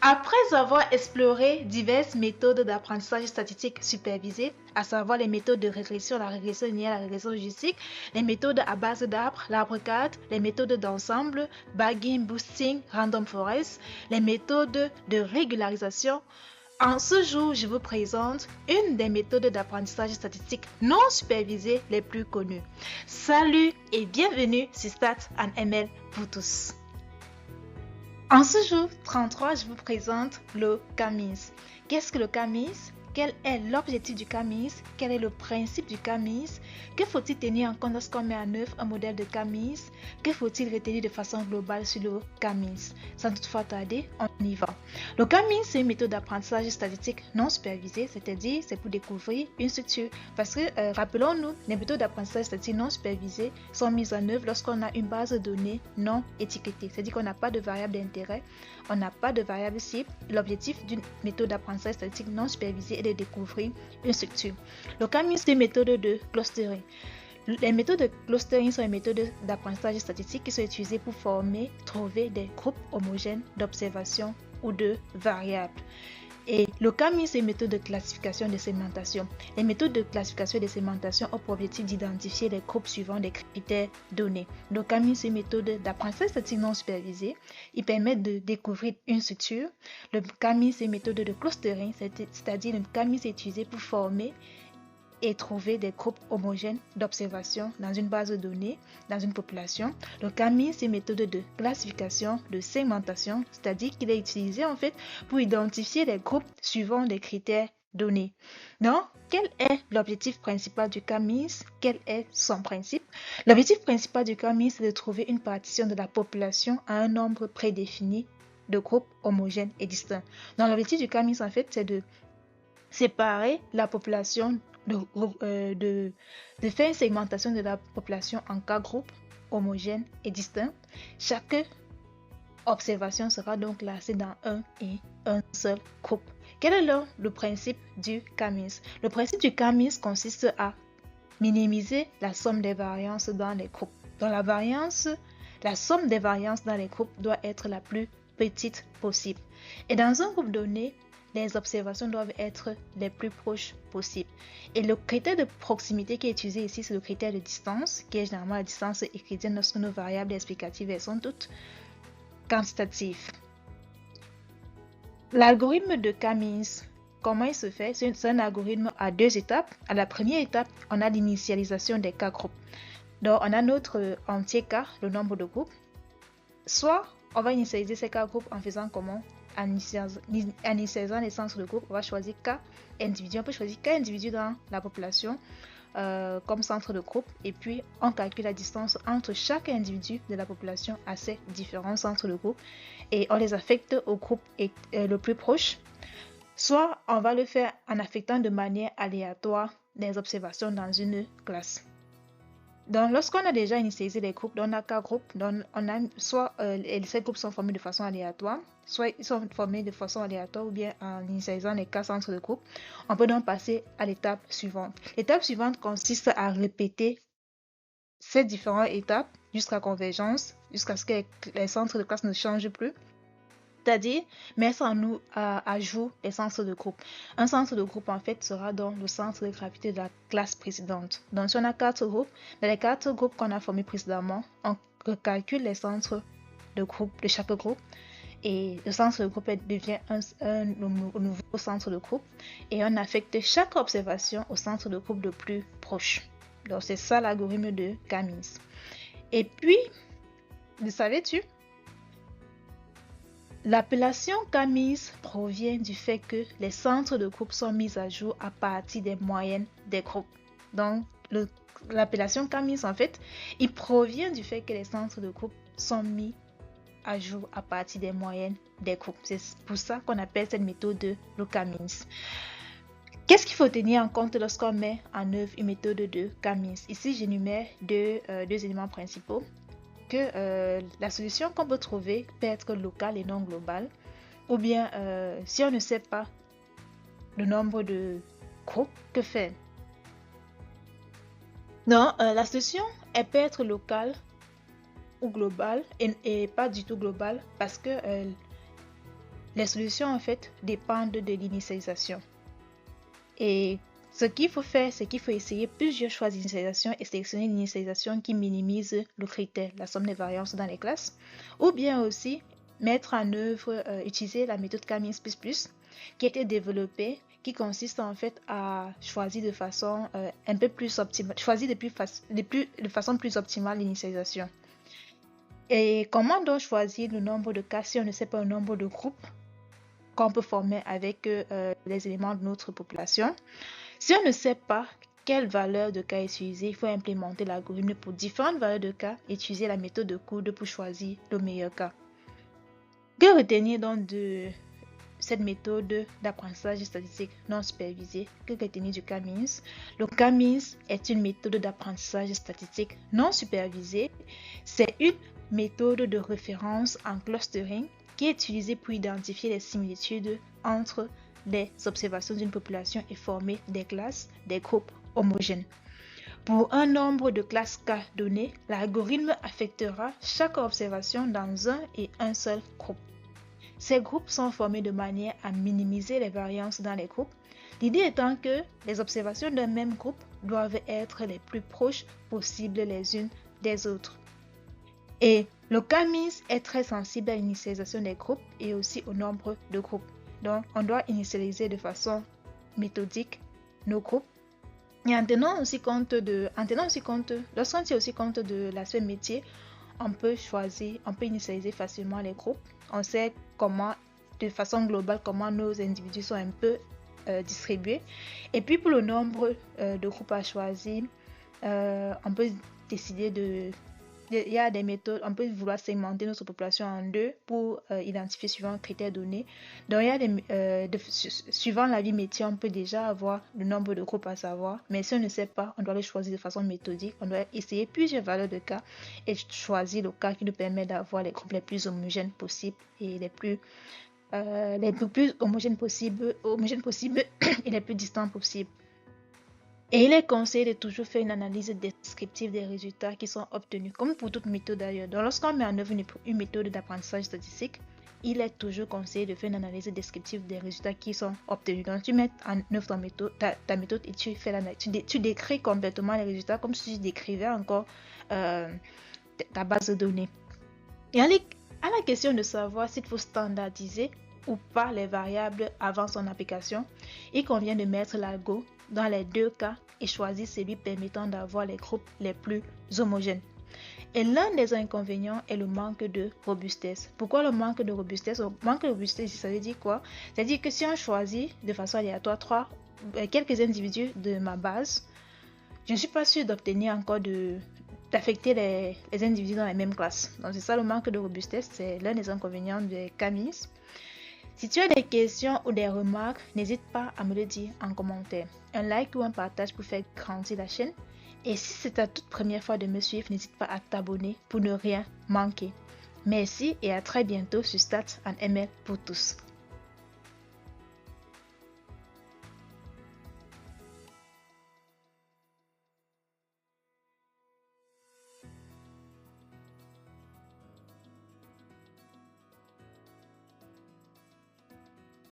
Après avoir exploré diverses méthodes d'apprentissage statistique supervisées, à savoir les méthodes de régression, la régression linéaire, la régression logistique, les méthodes à base d'arbres, l'arbre 4, les méthodes d'ensemble, bagging, boosting, random forest, les méthodes de régularisation, en ce jour, je vous présente une des méthodes d'apprentissage statistique non supervisées les plus connues. Salut et bienvenue sur Stats and ML pour tous. En ce jour 33, je vous présente le CAMIS. Qu'est-ce que le CAMIS? Quel est l'objectif du CAMIS? Quel est le principe du CAMIS? Que faut-il tenir en compte lorsqu'on met en œuvre un modèle de CAMIS? Que faut-il retenir de façon globale sur le CAMIS? Sans toutefois tarder, on y va. Le CAMIS, c'est une méthode d'apprentissage statistique non supervisée, c'est-à-dire c'est pour découvrir une structure. Parce que, rappelons-nous, les méthodes d'apprentissage statistique non supervisées sont mises en œuvre lorsqu'on a une base de données non étiquetée. C'est-à-dire qu'on n'a pas de variable d'intérêt, on n'a pas de variable cible. L'objectif d'une méthode d'apprentissage statistique non supervisée est de découvrir une structure. Le CAMIS, c'est une méthode de clustering. Les méthodes de clustering sont les méthodes d'apprentissage statistique qui sont utilisées pour former, trouver des groupes homogènes d'observation ou de variables. Et le CAMIS, c'est une méthode de classification et de segmentation. Les méthodes de classification et de segmentation ont pour objectif d'identifier les groupes suivant des critères donnés. Le CAMIS, c'est une méthode d'apprentissage statistique non supervisée. Il permet de découvrir une structure. Le CAMIS, c'est une méthode de clustering, c'est-à-dire le CAMIS est utilisé pour former et trouver des groupes homogènes d'observation dans une base de données, dans une population. Le CAMIS, c'est une méthode de classification, de segmentation, c'est-à-dire qu'il est utilisé en fait pour identifier les groupes suivant des critères donnés. Donc, quel est l'objectif principal du CAMIS? Quel est son principe? L'objectif principal du CAMIS, c'est de trouver une partition de la population à un nombre prédéfini de groupes homogènes et distincts. Donc, l'objectif du CAMIS, en fait, c'est de séparer la population, de faire une segmentation de la population en 4 groupes homogènes et distincts. Chaque observation sera donc classée dans un et un seul groupe. Quel est le principe du CAMIS? Le principe du CAMIS consiste à minimiser la somme des variances dans les groupes. Donc la somme des variances dans les groupes doit être la plus petite possible. Et dans un groupe donné, les observations doivent être les plus proches possibles. Et le critère de proximité qui est utilisé ici, c'est le critère de distance, qui est généralement la distance euclidienne lorsque nos variables explicatives elles sont toutes quantitatives. L'algorithme de CAMIS, comment il se fait? C'est un algorithme à 2 étapes. À la première étape, on a l'initialisation des cas groupes. Donc, on a notre entier K, le nombre de groupes. Soit, on va initialiser ces cas groupes en faisant comment? En initialisant les centres de groupe, on va choisir K individus. On peut choisir K individus dans la population comme centre de groupe. Et puis, on calcule la distance entre chaque individu de la population à ces différents centres de groupe. Et on les affecte au groupe le plus proche. Soit, on va le faire en affectant de manière aléatoire les observations dans une classe. Donc, lorsqu'on a déjà initialisé les groupes, on a 4 groupes, donc on a soit ces groupes sont formés de façon aléatoire, soit ils sont formés de façon aléatoire ou bien en initialisant les 4 centres de groupe. On peut donc passer à l'étape suivante. L'étape suivante consiste à répéter ces différentes étapes jusqu'à convergence, jusqu'à ce que les centres de classe ne changent plus. C'est-à-dire mettre à jour les centres de groupe. Un centre de groupe, en fait, sera donc le centre de gravité de la classe précédente. Donc, si on a 4 groupes, dans les 4 groupes qu'on a formés précédemment, on recalcule les centres de groupe de chaque groupe. Et le centre de groupe devient un nouveau centre de groupe. Et on affecte chaque observation au centre de groupe le plus proche. Donc, c'est ça l'algorithme de CAMIS. Et puis, le savais-tu? L'appellation CAMIS provient du fait que les centres de groupe sont mis à jour à partir des moyennes des groupes. Donc, l'appellation CAMIS, en fait, il provient du fait que les centres de groupe sont mis à jour à partir des moyennes des groupes. C'est pour ça qu'on appelle cette méthode le CAMIS. Qu'est-ce qu'il faut tenir en compte lorsqu'on met en œuvre une méthode de CAMIS? Ici, j'énumère deux éléments principaux. Que la solution qu'on peut trouver peut être locale et non globale, ou bien si on ne sait pas le nombre de groupes, que faire? Non, la solution elle peut être locale ou globale et pas du tout globale parce que les solutions en fait dépendent de l'initialisation. Et ce qu'il faut faire, c'est qu'il faut essayer plusieurs choix d'initialisation et sélectionner l'initialisation qui minimise le critère, la somme des variances dans les classes. Ou bien aussi mettre en œuvre, utiliser la méthode K-means++, qui a été développée, qui consiste en fait à choisir de façon un peu plus optimale, choisir de façon plus optimale l'initialisation. Et comment donc choisir le nombre de cas si on ne sait pas le nombre de groupes qu'on peut former avec les éléments de notre population? Si on ne sait pas quelle valeur de cas utiliser, il faut implémenter l'algorithme pour différentes valeurs de cas et utiliser la méthode de coude pour choisir le meilleur cas. Que retenir donc de cette méthode d'apprentissage statistique non supervisé? Que retenir du K-means? Le K-means est une méthode d'apprentissage statistique non supervisé. C'est une méthode de référence en clustering qui est utilisée pour identifier les similitudes entre les observations d'une population et former des classes, des groupes homogènes. Pour un nombre de classes K donné, l'algorithme affectera chaque observation dans un et un seul groupe. Ces groupes sont formés de manière à minimiser les variances dans les groupes, l'idée étant que les observations d'un même groupe doivent être les plus proches possibles les unes des autres. Et le K-means est très sensible à l'initialisation des groupes et aussi au nombre de groupes. Donc, on doit initialiser de façon méthodique nos groupes. Et lorsqu'on tient aussi compte de l'aspect métier, on peut initialiser facilement les groupes. On sait comment, de façon globale, comment nos individus sont un peu distribués. Et puis pour le nombre de groupes à choisir, on peut décider il y a des méthodes, on peut vouloir segmenter notre population en deux pour identifier suivant un critère donné. Donc, il y a suivant l'avis métier, on peut déjà avoir le nombre de groupes à savoir. Mais si on ne sait pas, on doit les choisir de façon méthodique. On doit essayer plusieurs valeurs de cas et choisir le cas qui nous permet d'avoir les groupes les plus homogènes possibles et les plus homogènes possibles et les plus distants possibles. Et il est conseillé de toujours faire une analyse descriptive des résultats qui sont obtenus, comme pour toute méthode d'ailleurs. Donc, lorsqu'on met en œuvre une méthode d'apprentissage statistique, il est toujours conseillé de faire une analyse descriptive des résultats qui sont obtenus. Donc, tu mets en œuvre ta méthode et tu décris complètement les résultats comme si tu décrivais encore ta base de données. Et à la question de savoir s'il faut standardiser ou pas les variables avant son application, il convient de mettre l'algo dans les deux cas et choisir celui permettant d'avoir les groupes les plus homogènes. Et l'un des inconvénients est le manque de robustesse. Pourquoi le manque de robustesse? Le manque de robustesse, ça veut dire quoi? C'est-à-dire que si on choisit de façon aléatoire quelques individus de ma base, je ne suis pas sûre d'obtenir encore d'affecter les individus dans la même classe. Donc c'est ça le manque de robustesse, c'est l'un des inconvénients de K-means. Si tu as des questions ou des remarques, n'hésite pas à me le dire en commentaire. Un like ou un partage pour faire grandir la chaîne. Et si c'est ta toute première fois de me suivre, n'hésite pas à t'abonner pour ne rien manquer. Merci et à très bientôt sur Stats and ML pour tous.